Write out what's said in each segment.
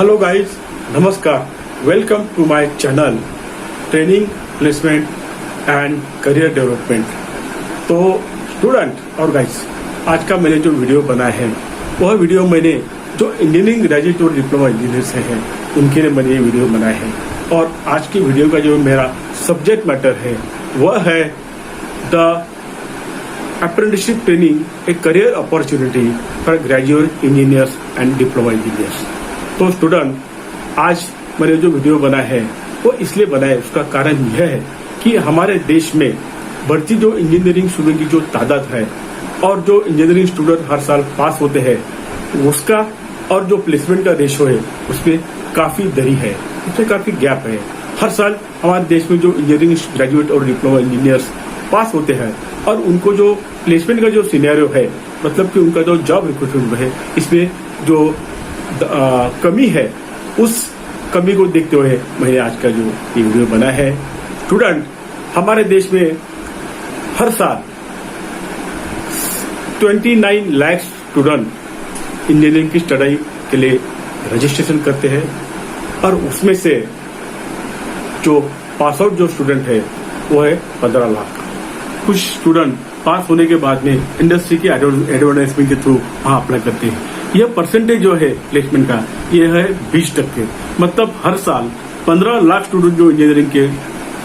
Hello guys, नमस्कार। Welcome to my channel training, placement and career development. तो student और guys, आज का मैंने जो वीडियो बनाया है वह वीडियो मैंने जो इंजीनियरिंग ग्रेजुएट और डिप्लोमा इंजीनियर से हैं उनके लिए मैंने ये वीडियो बनाया है। और आज की वीडियो का जो मेरा सब्जेक्ट मैटर है वह है the apprenticeship training, a career opportunity for graduate engineers and diploma engineers. तो स्टूडेंट, आज मैंने जो वीडियो बनाया है वो इसलिए बनाया है, उसका कारण यह है कि हमारे देश में बढ़ती जो इंजीनियरिंग स्टूडेंट की जो तादाद है और जो इंजीनियरिंग स्टूडेंट हर साल पास होते हैं उसका और जो प्लेसमेंट का रेशो है उसमें काफी देरी है, उसमें काफी गैप है। हर साल हमारे देश में जो इंजीनियरिंग ग्रेजुएट और डिप्लोमा इंजीनियर्स पास होते हैं और उनको जो प्लेसमेंट का जो सिनेरियो है, मतलब कि उनका जो जॉब रिक्रूटमेंट है, इसमें जो कमी है, उस कमी को देखते हुए मैंने आज का जो ये वीडियो बनाया है। स्टूडेंट, हमारे देश में हर साल 29 लाख स्टूडेंट इंजीनियरिंग की स्टडी के लिए रजिस्ट्रेशन करते हैं और उसमें से जो पास आउट जो स्टूडेंट है वो है 15 लाख। कुछ स्टूडेंट पास होने के बाद में इंडस्ट्री के एडवर्टाइजमेंट के थ्रू वहां अप्लाई करते हैं। यह परसेंटेज जो है प्लेसमेंट का यह है 20%। मतलब हर साल 15 लाख स्टूडेंट जो इंजीनियरिंग के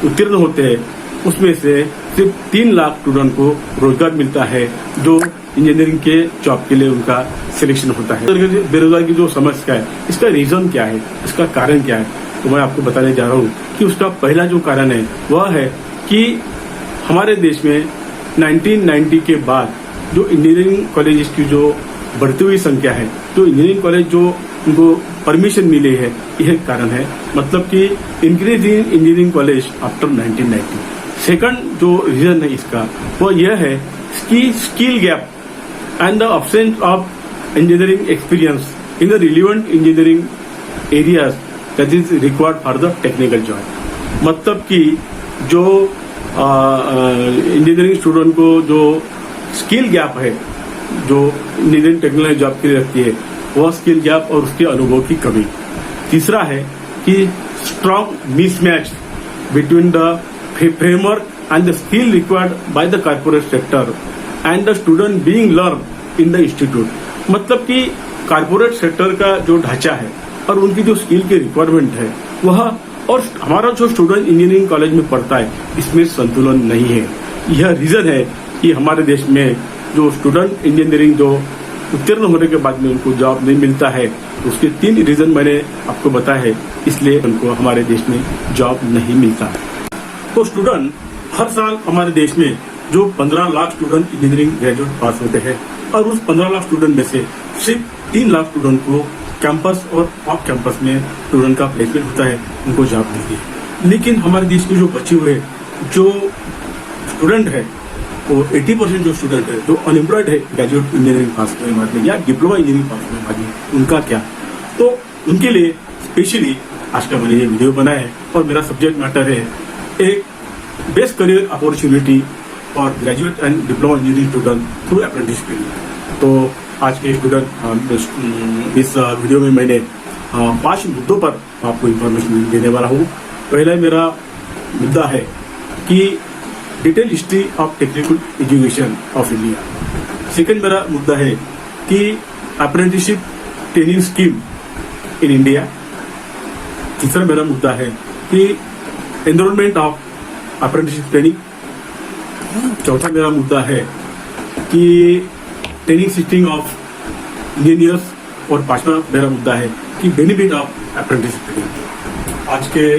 उत्तीर्ण होते हैं उसमें से सिर्फ 3 लाख स्टूडेंट को रोजगार मिलता है, जो इंजीनियरिंग के जॉब के लिए उनका सिलेक्शन होता है। बेरोजगारी की जो समस्या है, इसका रीजन क्या है, इसका कारण क्या है, तो मैं आपको बताने जा रहा हूँ कि उसका पहला जो कारण है वह है कि हमारे देश में 1990 के बाद जो इंजीनियरिंग कॉलेज की जो बढ़ती हुई संख्या है, जो इंजीनियरिंग कॉलेज जो उनको परमिशन मिली है, यह कारण है। मतलब कि increase in engineering college after 1990। Second जो रीजन है इसका वो यह है कि skill gap and the absence of engineering experience in the relevant engineering areas that is required for the technical job. मतलब कि जो इंजीनियरिंग स्टूडेंट को जो स्किल गैप है, जो इंजीनियरिंग टेक्निकल जॉब के लिए रखती है, वह स्किल गैप और उसके अनुभव की कमी। तीसरा है कि strong mismatch between the framework and the skill required by the corporate sector and the student being learn in the institute. मतलब कि कॉर्पोरेट सेक्टर का जो ढांचा है और उनकी जो स्किल की रिक्वायरमेंट है वह और हमारा जो स्टूडेंट इंजीनियरिंग कॉलेज में पढ़ता है, इसमें संतुलन नहीं है। यह रीजन है कि हमारे देश में जो स्टूडेंट इंजीनियरिंग जो उत्तीर्ण होने के बाद में उनको जॉब नहीं मिलता है, तो उसके 3 रीजन मैंने आपको बताया है, इसलिए उनको हमारे देश में जॉब नहीं मिलता है। तो स्टूडेंट, हर साल हमारे देश में जो 15 लाख स्टूडेंट इंजीनियरिंग ग्रेजुएट पास होते हैं और उस 15 लाख स्टूडेंट में से सिर्फ 3 लाख स्टूडेंट को कैंपस और ऑफ कैंपस में स्टूडेंट का प्लेसमेंट होता है, उनको जॉब मिलती है। लेकिन हमारे देश में जो बचे हुए जो स्टूडेंट है वो 80% जो स्टूडेंट है जो अनएम्प्लॉयड है ग्रेजुएट इंजीनियरिंग पास होने के बाद में या डिप्लोमा इंजीनियरिंग पास होने के बाद में, उनका क्या? तो उनके लिए स्पेशली आज का मैंने ये वीडियो बनाया है और मेरा सब्जेक्ट मैटर है एक best career opportunity for graduate and diploma engineering student through apprenticeship. तो आज के स्टूडेंट, इस वीडियो में मैंने 5 मुद्दों पर आपको इन्फॉर्मेशन देने वाला हूँ। पहला मेरा मुद्दा है कि detail history of technical education of India. Second मेरा मुद्दा है कि apprenticeship training scheme in India. तीसरा मेरा मुद्दा है कि एनरोलमेंट ऑफ अप्रेंटिसशिप ट्रेनिंग। चौथा मेरा मुद्दा है कि ट्रेनिंग सिस्टम ऑफ इंजीनियर्स। और पांचवा मेरा मुद्दा है कि बेनिफिट ऑफ अप्रेंटिसशिप ट्रेनिंग। आज के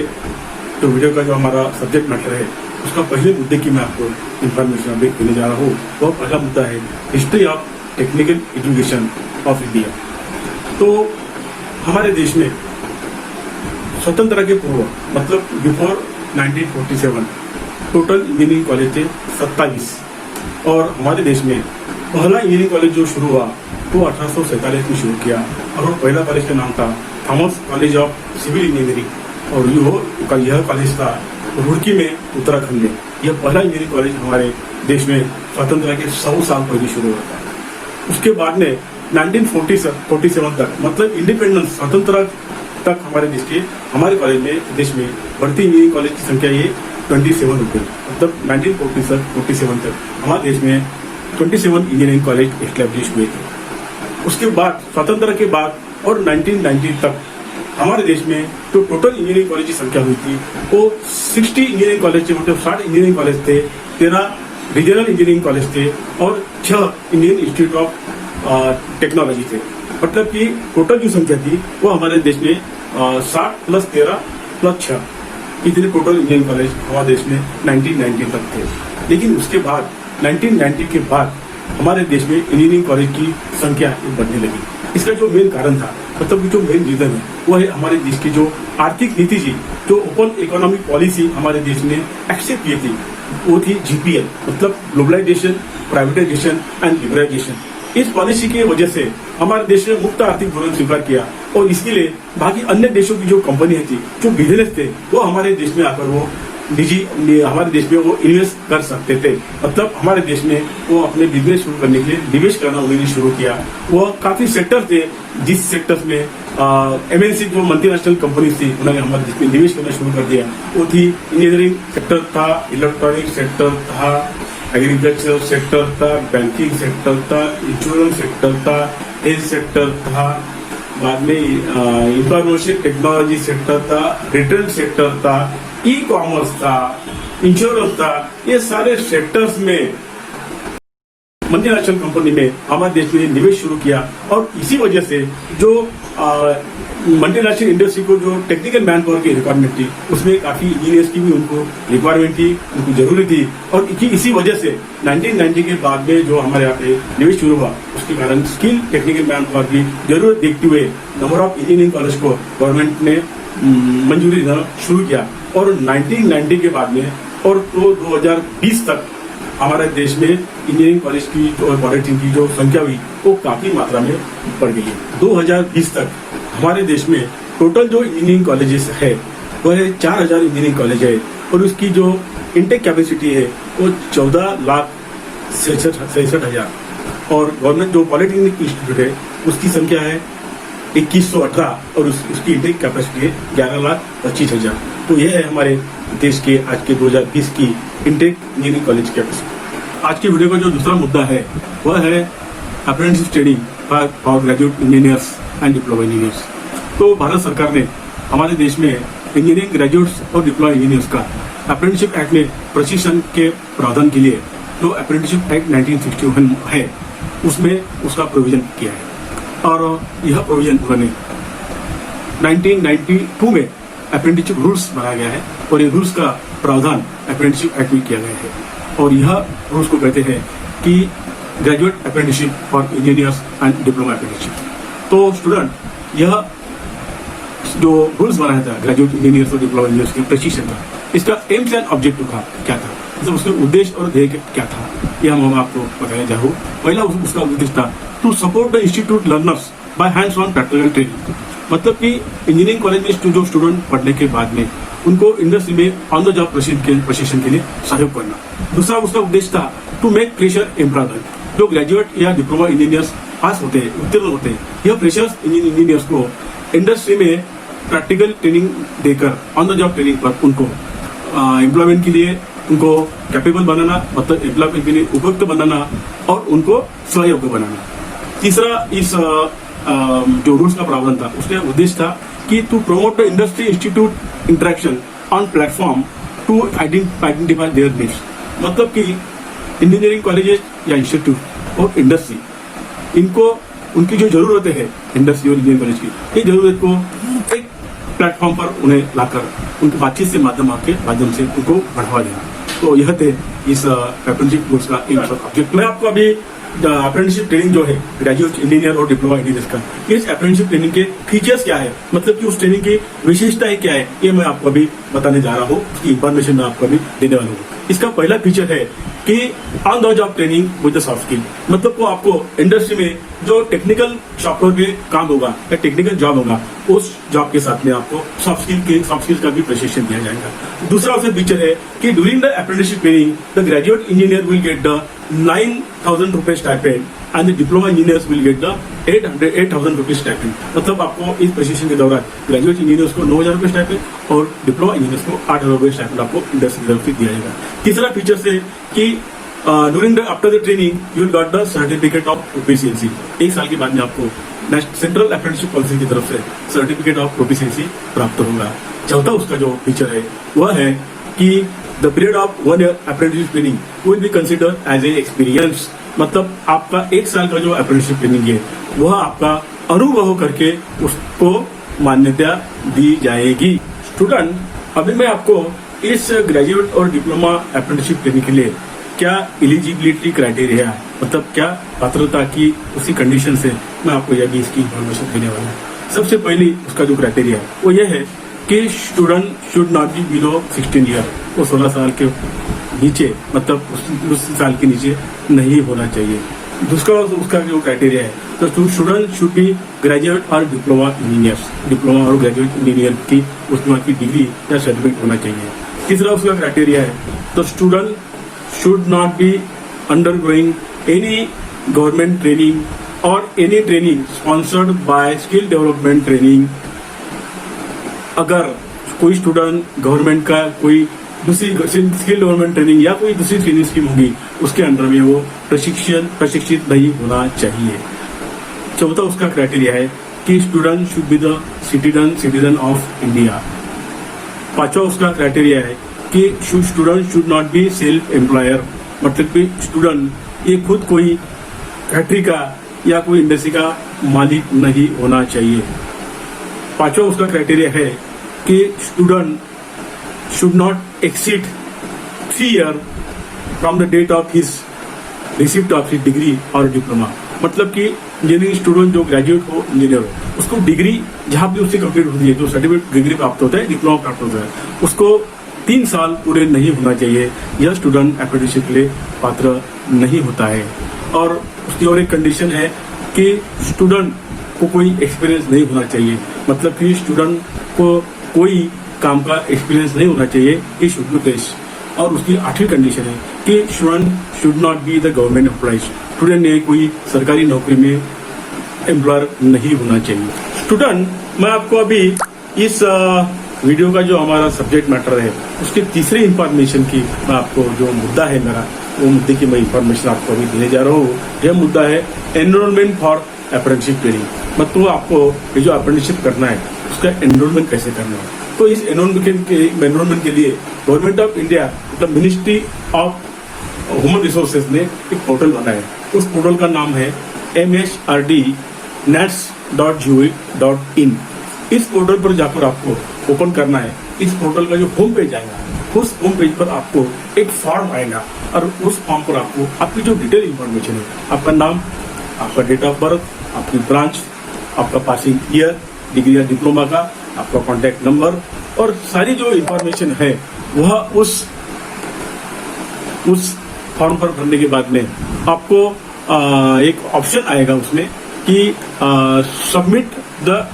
जो वीडियो का जो हमारा सब्जेक्ट मैटर है उसका पहले मुद्दे की मैं आपको इन्फॉर्मेशन अभी देने जा रहा हूँ। वो पहला मुद्दा है history of technical education of India. तो हमारे देश में स्वतंत्रता के पूर्व, मतलब बिफोर 1947 टोटल इंजीनियरिंग कॉलेज थे 27 और हमारे देश में पहला इंजीनियरिंग कॉलेज जो शुरू हुआ वो 1847 में शुरू किया और वो पहला कॉलेज का नाम था Thomas college of civil engineering और यह कॉलेज था रुड़की में, उत्तराखंड में। यह पहला इंजीनियरिंग कॉलेज हमारे देश में स्वतंत्रता के 100 साल पहले शुरू हुआ था। उसके बाद में 1947 तक, मतलब इंडिपेंडेंस स्वतंत्रता तक हमारे कॉलेज में देश में बढ़ती इंजीनियरिंग कॉलेज की संख्या ये 27 हो गई। मतलब 1947 तक हमारे देश में 27 इंजीनियरिंग कॉलेज एस्टैब्लिश हुए थे। उसके बाद स्वतंत्रता के बाद और 1990 तक हमारे देश में जो टोटल इंजीनियरिंग कॉलेज की संख्या हुई थी वो 60 इंजीनियरिंग कॉलेज थे, मतलब 60 इंजीनियरिंग कॉलेज थे, 13 रीजनल इंजीनियरिंग कॉलेज थे और 6 इंडियन इंस्टीट्यूट ऑफ टेक्नोलॉजी थे। मतलब कि टोटल जो संख्या थी वो हमारे देश में 60 प्लस 13 प्लस 6 इतने टोटल इंजीनियरिंग कॉलेज हमारे देश में 1990 तक थे। लेकिन उसके बाद 1990 के बाद हमारे देश में इंजीनियरिंग कॉलेज की संख्या बढ़ने लगी। इसका जो मेन कारण था, मतलब जो मेन रीजन है वो है हमारे देश की जो आर्थिक नीति थी, जो ओपन इकोनॉमिक पॉलिसी हमारे देश ने एक्सेप्ट की थी, वो थी GPL, मतलब ग्लोबलाइजेशन, प्राइवेटाइजेशन एंड लिबरलाइजेशन। इस पॉलिसी की वजह से हमारे देश ने मुक्त आर्थिक धोरण स्वीकार किया और इसके लिए बाकी अन्य देशों की जो कंपनियां थी, जो बिजनेस थे, वो हमारे देश में आकर वो हमारे देश में वो इन्वेस्ट कर सकते थे। मतलब हमारे देश में वो अपने बिजनेस शुरू करने के लिए निवेश करना उन्होंने शुरू किया। वो काफी सेक्टर थे, जिस सेक्टर्स में MNC जो मल्टीनेशनल कंपनी थी उन्होंने हमारे देश में निवेश करना शुरू कर दिया। वो थी इंजीनियरिंग सेक्टर था, इलेक्ट्रॉनिक सेक्टर था, एग्रीकल्चर सेक्टर था, बैंकिंग सेक्टर था, इंश्योरेंस सेक्टर था, हेल्थ सेक्टर था, बाद में इंफॉर्मेशन टेक्नोलॉजी सेक्टर था, रिटेल सेक्टर था, ई कॉमर्स था, इंश्योरेंस था। ये सारे सेक्टर्स में मल्टीनेशनल कंपनी में हमारे देश में निवेश शुरू किया और इसी वजह से जो मल्टीनेशनल इंडस्ट्री को जो टेक्निकल मैन पावर की रिक्वायरमेंट थी, उसमें काफी इंजीनियर्स की भी उनको रिक्वायरमेंट थी, उनको जरूरत थी। और इसी वजह से 1990 के बाद में जो हमारे यहाँ पे निवेश शुरू हुआ, उसके कारण स्किल टेक्निकल मैन पावर की जरूरत देखते हुए नंबर ऑफ इंजीनियरिंग कॉलेज को गवर्नमेंट ने मंजूरी देना शुरू किया। और 1990 के बाद में और तो 2020 तक हमारे देश में इंजीनियरिंग कॉलेज की और पॉलिटेक्निक की जो संख्या हुई वो काफी मात्रा में बढ़ गई है। 2020 तक हमारे देश में टोटल जो इंजीनियरिंग कॉलेजेस है वो है 4000 इंजीनियरिंग कॉलेज है और उसकी जो इंटेक कैपेसिटी है वो 14,66,000 और गवर्नमेंट जो पॉलिटेक्निक इंस्टीट्यूट है उसकी संख्या है 2118 और उसकी इंटेक कैपेसिटी है 11,25,000। तो यह है हमारे देश के आज के 2020 की इंटेक इंजीनियरिंग कॉलेज कैपेसिटी। आज के वीडियो का जो दूसरा मुद्दा है वह है apprenticeship training for graduate engineers and diploma engineers. तो भारत सरकार ने हमारे देश में इंजीनियरिंग ग्रेजुएट्स और डिप्लोमा इंजीनियर्स का अप्रेंटिसशिप एक्ट में प्रशिक्षण के प्रावधान के लिए जो अप्रेंटिसशिप एक्ट 1961 है उसमें उसका प्रोविजन किया है और यह प्रोविजन उन्होंने 1992 में अप्रेंटिसशिप रूल्स बनाया गया है और ये रूल्स का प्रावधान अप्रेंटिसशिप एक्ट में किया गया है और यह रूल्स को कहते हैं कि graduate apprenticeship for engineers and diploma apprenticeship. तो स्टूडेंट, यह जो रूल्स बनाया था ग्रेजुएट इंजीनियर्स और डिप्लोमा इंजीनियर्स के प्रशिक्षण का, इसका एम्स एंड ऑब्जेक्टिव था क्या था, मतलब उसका उद्देश्य और ध्येय क्या था, यह हम आपको बताया चाहूँ। पहला उसका उद्देश्य था to support the institute learners by hands on practical training, मतलब कि इंजीनियरिंग कॉलेज में जो स्टूडेंट पढ़ने के बाद में उनको इंडस्ट्री में ऑन द जॉब प्रशिक्षण के लिए सहयोग करना। दूसरा उसका उद्देश्य था टू मेक फ्रेशर एम्प्लॉयमेंट, जो ग्रेजुएट या डिप्लोमा इंजीनियर्स पास होते हैं, उत्तीर्ण होते हैं, यह फ्रेशर्स इंजीनियर्स को इंडस्ट्री में प्रैक्टिकल ट्रेनिंग देकर ऑन द जॉब ट्रेनिंग पर उनको एम्प्लॉयमेंट के लिए उनको कैपेबल बनाना, मतलब एम्प्लॉयमेंट के लिए उपयुक्त बनाना और उनको सहयोग्य बनाना। तीसरा इस जो रूल्स का प्रावधान था उसका उद्देश्य था कि to promote the industry institute interaction on platform to identify their needs, मतलब कि इंजीनियरिंग कॉलेजेस या इंस्टीट्यूट और इंडस्ट्री इनको उनकी जो जरूरतें हैं इंडस्ट्री और इंजीनियरिंग कॉलेज की, ये जरूरत को एक प्लेटफॉर्म पर उन्हें लाकर उनकी बातचीत से माध्यम से उनको बढ़ावा देना। तो यह थे इस अप्रेंटिसशिप कोर्स का एक ऑब्जेक्ट। मैं आपको अभी अप्रेंटिसशिप ट्रेनिंग जो है ग्रेजुएट इंजीनियर और डिप्लोमा इंजीनियर्स का, इस अप्रेंटिसशिप ट्रेनिंग के फीचर्स क्या है, मतलब कि उस ट्रेनिंग की विशेषताएं क्या है, ये मैं आपको अभी बताने जा रहा हूँ, उसकी इन्फॉर्मेशन मैं आपको अभी देने वाला हूँ। इसका पहला फीचर है कि on the job training with the soft skill, मतलब वो आपको इंडस्ट्री में जो टेक्निकल सॉफ्टवेयर में काम होगा या टेक्निकल जॉब होगा, उस जॉब के साथ में आपको सॉफ्ट स्किल का भी प्रशिक्षण दिया जाएगा। दूसरा उसका फीचर है कि during the apprenticeship training the graduate engineer will get the 9,000 रुपए stipend and the diploma engineers will get the 8,000 rupees stipend. मतलब आपको इस प्रशिक्षण के दौरान ग्रेजुएट इंजीनियर्स को 9,000 रुपये स्टाइपेंड और डिप्लोमा इंजीनियर्स को 8,000 रुपये स्टाइपेंड आपको इंडस्ट्री की तरफ से दिया जाएगा। तीसरा फीचर्स है कि during the after the training you will got the certificate of proficiency. एक साल के बाद में आपको सेंट्रल अप्रेंटिसशिप पॉलिसी की तरफ से सर्टिफिकेट ऑफ प्रोफिशिएंसी प्राप्त होगा। चौथा उसका जो फीचर है वह है कि the period of 1 year apprenticeship training will be consider as a experience. मतलब आपका एक साल का जो अप्रेंटिसशिप ट्रेनिंग है वह आपका अनुभव करके उसको मान्यता दी जाएगी। स्टूडेंट, अभी मैं आपको इस ग्रेजुएट और डिप्लोमा अप्रेंटिसशिप ट्रेनिंग के लिए क्या एलिजिबिलिटी क्राइटेरिया, मतलब क्या पात्रता की उसी कंडीशन से मैं आपको यह भी इसकी इन्फॉर्मेशन देने वाला हूँ। सबसे पहली उसका जो क्राइटेरिया है वो ये है कि student should not be below 16 year. वो 16 साल के नीचे, मतलब उस साल के नीचे नहीं होना चाहिए। दूसरा उसका जो क्राइटेरिया है तो स्टूडेंट शुड बी ग्रेजुएट और डिप्लोमा इंजीनियर्स। डिप्लोमा और ग्रेजुएट इंजीनियर की उसमें की डिग्री या सर्टिफिकेट होना चाहिए। तीसरा उसका क्राइटेरिया है तो student should not be undergoing any government training or any training sponsored by skill development training। अगर कोई स्टूडेंट गवर्नमेंट का कोई दूसरी स्किल डेवलपमेंट ट्रेनिंग या कोई दूसरी ट्रेनिंग स्कीम होगी उसके अंडर में वो प्रशिक्षित नहीं होना चाहिए। चौथा उसका क्राइटेरिया है कि student should be the citizen of India. पांचवा उसका क्राइटेरिया है कि student should not be self employer. मतलब कि स्टूडेंट ये खुद कोई फैक्ट्री का या कोई इंडस्ट्री का मालिक नहीं होना चाहिए। पांचवा उसका क्राइटेरिया है कि student should not exceed 3 years from the date of his receipt of his degree और डिप्लोमा। मतलब कि इंजीनियरिंग स्टूडेंट जो ग्रेजुएट हो, इंजीनियर हो, उसको डिग्री जहां भी उससे कंप्लीट होती है, जो सर्टिफिकेट डिग्री प्राप्त होता है, डिप्लोमा प्राप्त होता है, उसको 3 साल पूरे नहीं होना चाहिए। यह स्टूडेंट अप्रेंटिसशिप के लिए पात्र नहीं होता है। और उसकी और एक कंडीशन है कि स्टूडेंट को कोई एक्सपीरियंस नहीं होना चाहिए। मतलब कि स्टूडेंट को कोई काम का एक्सपीरियंस नहीं होना चाहिए, ये शुड बी टेस्ट। और उसकी 8वीं कंडीशन है कि student should not be the government employees. Student ने कोई सरकारी नौकरी में एम्प्लॉयर नहीं होना चाहिए। स्टूडेंट, मैं आपको अभी इस वीडियो का जो हमारा सब्जेक्ट मैटर है उसके तीसरे इंफॉर्मेशन की मैं आपको जो मुद्दा है मेरा, वो मुद्दे की मैं इंफॉर्मेशन आपको अभी देने जा रहा हूँ। यह मुद्दा है एनरोलमेंट फॉर अप्रेंटिसशिप ट्रेनिंग। मतलब आपको ये जो अप्रेंटिसशिप करना है उसका एनरोलमेंट कैसे करना है। तो इस एनरोलमेंट के लिए गवर्नमेंट ऑफ इंडिया, मतलब मिनिस्ट्री ऑफ ह्यूमन रिसोर्सेज ने एक पोर्टल बनाया है। उस पोर्टल का नाम है mhrd.nets.gov.in। इस पोर्टल पर जाकर आपको ओपन करना है। इस पोर्टल का जो होम पेज आएगा, उस होम पेज पर आपको एक फॉर्म आएगा और उस फॉर्म पर आपको आपकी जो डिटेल इंफॉर्मेशन है, आपका नाम, आपका डेट ऑफ बर्थ, आपकी ब्रांच, आपका पासिंग ईयर, डिग्री या डिप्लोमा का, आपका कॉन्टैक्ट नंबर और सारी जो इंफॉर्मेशन है वह उस फॉर्म पर भरने के बाद में आपको एक ऑप्शन आएगा उसमें कि सबमिट द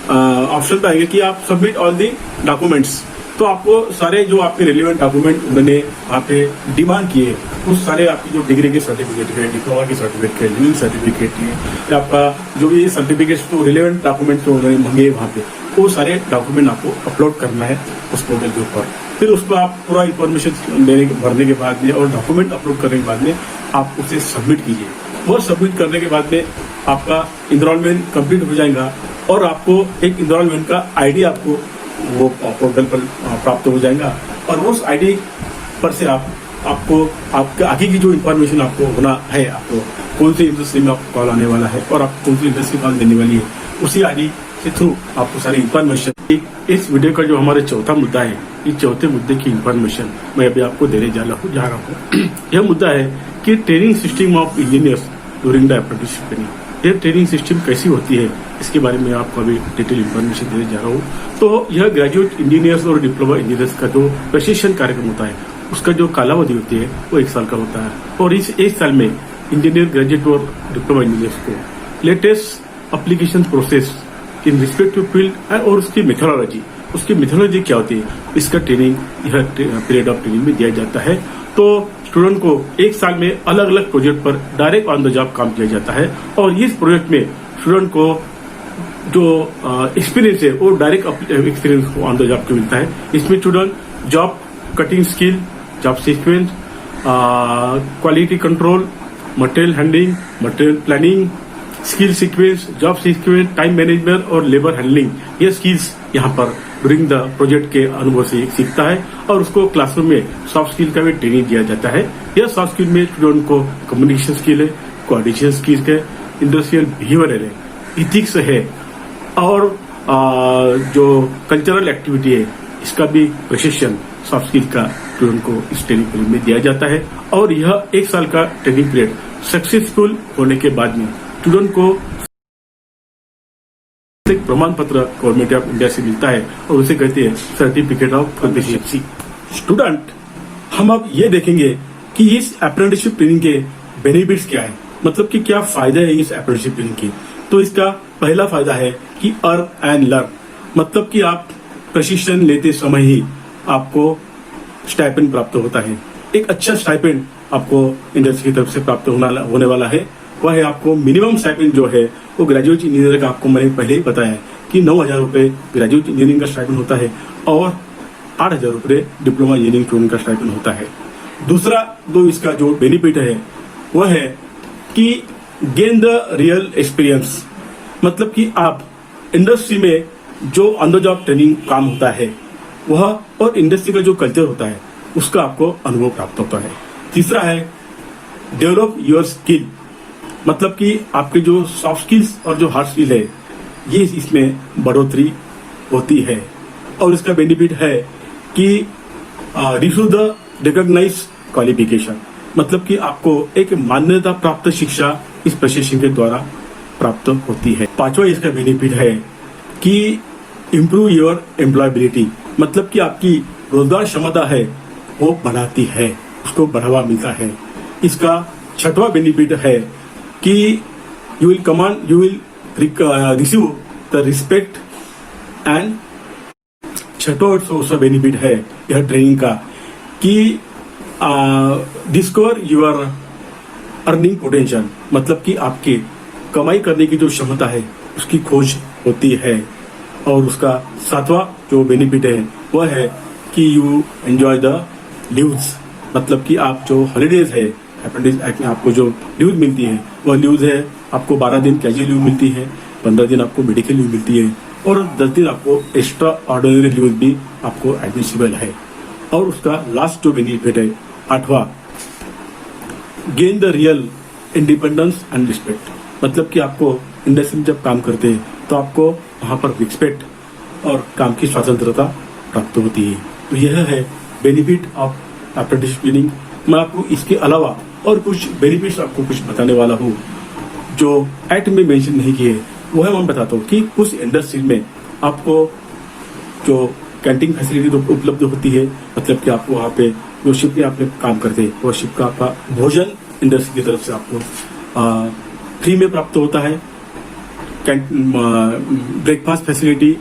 ऑप्शन पे आएगा कि आप सबमिट ऑल दी डॉक्यूमेंट्स। तो आपको सारे जो आपके रिलेवेंट डॉक्यूमेंट उन्होंने वहाँ पे डिमांड किए, उस सारे आपकी जो डिग्री के सर्टिफिकेट है, डिप्लोमा के सर्टिफिकेट है, इंजीनियरिंग सर्टिफिकेट है, या आपका जो भी सर्टिफिकेट तो रिलेवेंट डॉक्यूमेंट तो उन्होंने मांगे वहाँ पे, वो सारे डॉक्यूमेंट आपको अपलोड करना है उस पोर्टल के ऊपर। फिर उसको आप पूरा इन्फॉर्मेशन भरने के बाद में और डॉक्यूमेंट अपलोड करने के बाद में आप उसे सबमिट कीजिए। वो सबमिट करने के बाद में आपका इनरोलमेंट कंप्लीट हो जाएगा और आपको एक इनरोलमेंट का आईडी आपको वो पोर्टल पर प्राप्त हो जाएगा। और उस आईडी पर से आपको आपके आगे की जो इन्फॉर्मेशन आपको होना है, आपको कौन सी इंडस्ट्री में आपको कॉल आने वाला है और आप कौन सी इंडस्ट्री कॉल देने वाली है, उसी आईडी के थ्रू आपको सारी इन्फॉर्मेशन। इस वीडियो का जो हमारा चौथा मुद्दा है, इस चौथे मुद्दे की इन्फॉर्मेशन मैं अभी आपको देने जा रहा हूँ। यह मुद्दा है कि training system of engineers during the apprenticeship training. यह ट्रेनिंग सिस्टम कैसी होती है इसके बारे में आपको अभी डिटेल इन्फॉर्मेशन देने जा रहा हूँ। तो यह ग्रेजुएट इंजीनियर्स और डिप्लोमा इंजीनियर्स का जो प्रशिक्षण कार्यक्रम होता है उसका जो कालावधि होती है वो 1 साल का होता है। और इस 1 साल में इंजीनियर, ग्रेजुएट और डिप्लोमा इंजीनियर्स को latest application process in respective field और उसकी मेथोडोलॉजी क्या होती है, इसका ट्रेनिंग यह पीरियड ऑफ ट्रेनिंग में दिया जाता है। तो स्टूडेंट को एक साल में अलग अलग प्रोजेक्ट पर डायरेक्ट ऑन द जॉब काम किया जाता है और इस प्रोजेक्ट में स्टूडेंट को जो एक्सपीरियंस है वो direct experience on the job को मिलता है। इसमें student job cutting skill, job sequence, quality control, material handling, material planning, skill sequence, job sequence, time management और लेबर हैंडलिंग, ये स्किल्स यहाँ पर ड्यूरिंग द प्रोजेक्ट के अनुभव से सीखता है और उसको क्लासरूम में सॉफ्ट स्किल का भी ट्रेनिंग दिया जाता है। यह सॉफ्ट स्किल में स्टूडेंट को कम्युनिकेशन स्किल है, कोऑर्डिनेशन स्किल है, इंडस्ट्रियल बिहेवियर है, इथिक्स है और जो कल्चरल एक्टिविटी है इसका भी प्रशिक्षण सॉफ्ट स्किल का स्टूडेंट को इस ट्रेनिंग पीरियड में दिया जाता है। और यह एक साल का ट्रेनिंग पीरियड सक्सेसफुल होने के बाद में स्टूडेंट को एक प्रमाण पत्र गवर्नमेंट ऑफ इंडिया से मिलता है और उसे कहते हैं सर्टिफिकेट ऑफ प्रोफिशिएंसी। स्टूडेंट, हम अब ये देखेंगे कि इस अप्रेंटिसशिप ट्रेनिंग के बेनिफिट्स क्या है, मतलब कि क्या फायदे है इस अप्रेंटिसशिप ट्रेनिंग के। तो इसका पहला फायदा है कि अर्न एंड लर्न, मतलब कि आप प्रशिक्षण लेते समय ही आपको स्टाइपेंड प्राप्त होता है। एक अच्छा स्टाइपेंड आपको इंडस्ट्री की तरफ से प्राप्त होने वाला है। वह है आपको मिनिमम स्टाइपेंड जो है वो ग्रेजुएट इंजीनियर का, आपको मैंने पहले ही बताया कि 9,000 रुपए ग्रेजुएट इंजीनियरिंग का स्टाइपेंड होता है और 8,000 रुपए डिप्लोमा इंजीनियरिंग स्टूडेंट का स्टाइपेंड होता है। दूसरा जो इसका जो बेनिफिट है वह है कि गेन द रियल एक्सपीरियंस, मतलब कि आप इंडस्ट्री में जो ऑन द जॉब ट्रेनिंग काम होता है वह और इंडस्ट्री का जो कल्चर होता है उसका आपको अनुभव प्राप्त होता है। तीसरा है डेवलप योर स्किल, मतलब कि आपके जो सॉफ्ट स्किल्स और जो हार्ड स्किल है ये इसमें बढ़ोतरी होती है। और इसका बेनिफिट है कि रिसीव द रिकॉग्नाइज क्वालिफिकेशन, मतलब कि आपको एक मान्यता प्राप्त शिक्षा इस प्रशिक्षण के द्वारा प्राप्त होती है। पांचवा इसका बेनिफिट है कि इम्प्रूव योर एम्प्लॉयबिलिटी, मतलब कि आपकी रोजगार क्षमता है वो बढ़ाती है, उसको बढ़ावा मिलता है। इसका छठवां बेनिफिट है कि you will receive the respect and छठवां बेनिफिट है यह ट्रेनिंग का कि डिस्कवर योर अर्निंग पोटेंशियल, मतलब कि आपके कमाई करने की जो क्षमता है उसकी खोज होती है। और उसका सातवां जो बेनिफिट है वह है कि यू एंजॉय द लीव्स, मतलब कि आप जो हॉलीडेज है अप्रेंटिस एक्ट में आपको जो लीव मिलती है वह लीव्स है आपको 12 दिन कैजुअल लीव मिलती है, 15 दिन आपको मेडिकल लीव मिलती है और 10 दिन आपको एक्स्ट्रा ऑर्डिनरी लीव भी आपको एडमिसिबल है। और उसका लास्ट जो बेनिफिट है आठवां, gain the real independence and respect, मतलब कि आपको इंडस्ट्री में जब काम करते हैं तो आपको वहाँ पर रिस्पेक्ट और काम की स्वतंत्रता प्राप्त होती है। तो यह है बेनिफिट ऑफ अप्रेंटिसशिप ट्रेनिंग। मैं आपको इसके अलावा और कुछ बेनिफिट्स आपको कुछ बताने वाला हूँ जो एक्ट में मेंशन नहीं किए, वो है मैं बताता हूँ कि उस इंडस्ट्री में आपको जो कैंटीन फैसिलिटी तो उपलब्ध होती है, मतलब कि आपको वहाँ पे जो शिप में आप काम करते हैं वो शिप का आपका भोजन इंडस्ट्री की तरफ से आपको फ्री में प्राप्त होता है। ब्रेकफास्ट फैसिलिटी,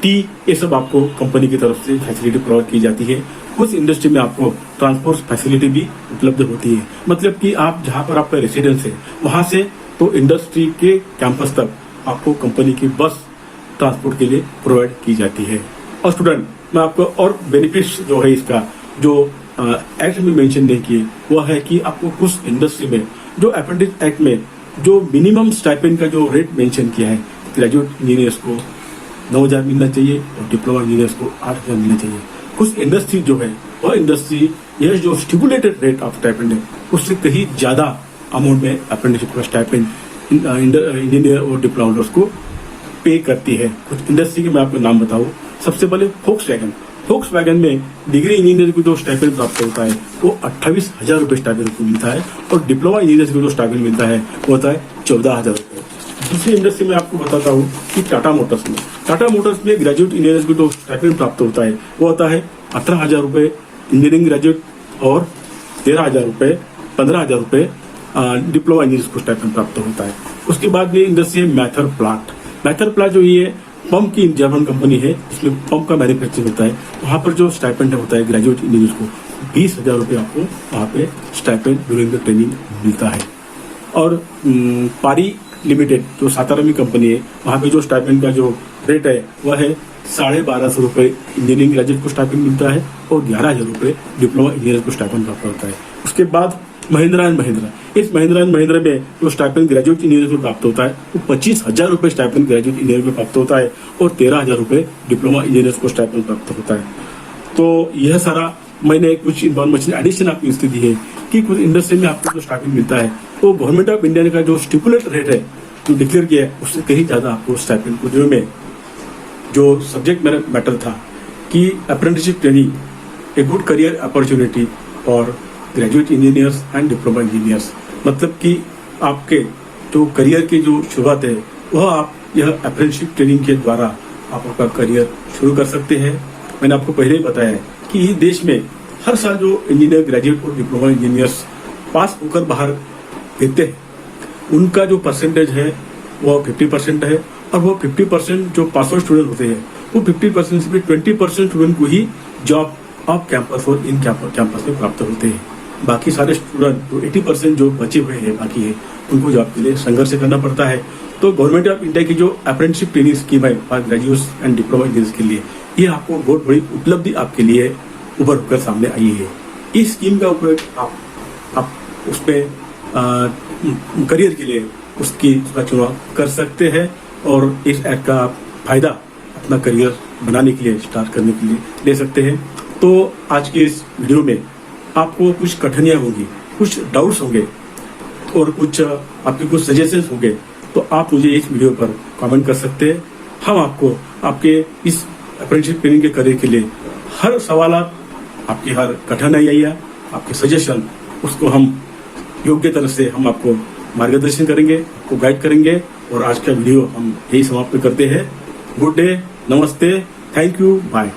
टी, ये सब आपको कंपनी की तरफ से फैसिलिटी प्रोवाइड की जाती है। उस इंडस्ट्री में आपको ट्रांसपोर्ट फैसिलिटी भी उपलब्ध होती है, मतलब कि आप जहाँ पर आपका रेसिडेंस है वहां से तो इंडस्ट्री के कैंपस तक आपको कंपनी की बस ट्रांसपोर्ट के लिए प्रोवाइड की जाती है। और स्टूडेंट, मैं आपको और बेनिफिट्स जो है इसका जो एक्ट में मेंशन नहीं किए वो है कि आपको कुछ इंडस्ट्री में जो अप्रेंटिस एक्ट में जो मिनिमम स्टाइपेंड का जो रेट मेंशन किया है, ग्रेजुएट इंजीनियर्स को 9,000 मिलना चाहिए और डिप्लोमा इंजीनियर्स को 8,000 मिलना चाहिए। कुछ इंडस्ट्री जो है वह इंडस्ट्री यह जो स्टिपुलेटेड रेट ऑफ स्टाइपेंड है उससे कहीं ज्यादा अमाउंट में अप्रेंटिसशिप का स्टाइपेंड इंजीनियर और डिप्लोमा को पे करती है। कुछ इंडस्ट्री के मैं आपको नाम बताऊं, सबसे पहले फोक्सवैगन में डिग्री इंजीनियर को जो स्टाइपेंड प्राप्त होता है वो 28,000 रुपये स्टाइपेंड को मिलता है और डिप्लोमा इंजीनियर को जो स्टाइपेंड मिलता है वो होता है 14,000 रुपये। दूसरी इंडस्ट्री में आपको बताता हूँ कि टाटा मोटर्स में ग्रेजुएट इंजीनियर को जो स्टाइपेंड प्राप्त होता है वो होता है 18,000 रुपये इंजीनियरिंग ग्रेजुएट और 13,000 रुपये 15,000 रुपये डिप्लोमा इंजीनियर को स्टाइपेंड प्राप्त होता है। उसके बाद में इंडस्ट्री मैथर प्लांट जो ये पंप की जर्मन कंपनी है, इसमें पंप का मैन्युफैक्चरिंग होता है, वहाँ पर जो स्टाइपेंड होता है ग्रेजुएट इंजीनियर को 20,000 रुपये आपको वहाँ पे स्टाइपेंड ड्यूरिंग द ट्रेनिंग मिलता है। और पारी लिमिटेड जो सातारा में कंपनी है, वहाँ पे जो स्टाइपेंड का जो रेट है वह है 1250 रुपये इंजीनियरिंग ग्रेजुएट को स्टाइपेंड मिलता है और 11,000 रुपये डिप्लोमा इंजीनियर को स्टाइपेंड प्राप्त होता है। उसके बाद महिंद्रा एंड महिंद्रा, इस महिंद्रा एंड महिंद्रा में जो स्टाइपेंड ग्रेजुएट इंजीनियर को प्राप्त होता है वो 25,000 रुपये स्टाइपेंड ग्रेजुएट इंजीनियर को प्राप्त होता है और 13,000 रुपये डिप्लोमा इंजीनियर को स्टाइपेंड प्राप्त होता है। तो यह सारा मैंने कुछ इन्फॉर्मेशन एडिशन आपको इसलिए दी है कि कुछ इंडस्ट्री में आपको जो स्टाइपेंड मिलता है तो गवर्नमेंट ऑफ इंडिया का जो स्टिपुलेट रेट है जो डिक्लेयर किया है उससे कहीं ज्यादा आपको स्टाइपेंड को देने में जो सब्जेक्ट मेरा मैटर था कि apprenticeship training a good career opportunity for graduate engineers and diploma engineers, मतलब कि आपके जो करियर की जो शुरुआत है वह आप यह अप्रेंटिसशिप ट्रेनिंग के द्वारा आप आपका करियर शुरू कर सकते हैं। मैंने आपको पहले ही बताया कि देश में हर साल जो इंजीनियर ग्रेजुएट और डिप्लोमा इंजीनियर्स पास होकर बाहर देते हैं उनका जो परसेंटेज है वो 50% है और वो 50% जो पास आउट स्टूडेंट होते हैं वो 50% से भी 20% स्टूडेंट को ही जॉब ऑफ कैंपस और इन कैंपस में प्राप्त होते हैं। बाकी सारे स्टूडेंट जो 80% जो बचे हुए हैं बाकी है उनको जॉब के लिए संघर्ष करना पड़ता है। तो गवर्नमेंट ऑफ इंडिया की जो अप्रेंटिसशिप ट्रेनिंग स्कीम है for graduates and diploma engineers के लिए ये आपको बहुत बड़ी उपलब्धि आपके लिए उभर कर सामने आई है। इस स्कीम का उपयोग आप उसमें करियर के लिए उसकी चुनाव कर सकते हैं और इस ऐप का आप फायदा अपना करियर बनाने के लिए स्टार्ट करने के लिए ले सकते हैं। तो आज के इस वीडियो में आपको कुछ कठिनाइयाँ होंगी, कुछ डाउट्स होंगे और कुछ आपके कुछ सजेशंस होंगे तो आप मुझे इस वीडियो पर कमेंट कर सकते हैं। हम आपको आपके इस अप्रेंटिसशिप ट्रेनिंग के करियर के लिए हर सवाल आपकी हर कठिनाइयाँ आपके सजेशन उसको हम योग्य तरह से हम आपको मार्गदर्शन करेंगे, आपको गाइड करेंगे। और आज का वीडियो हम यही समाप्त करते हैं। गुड डे, नमस्ते, थैंक यू, बाय।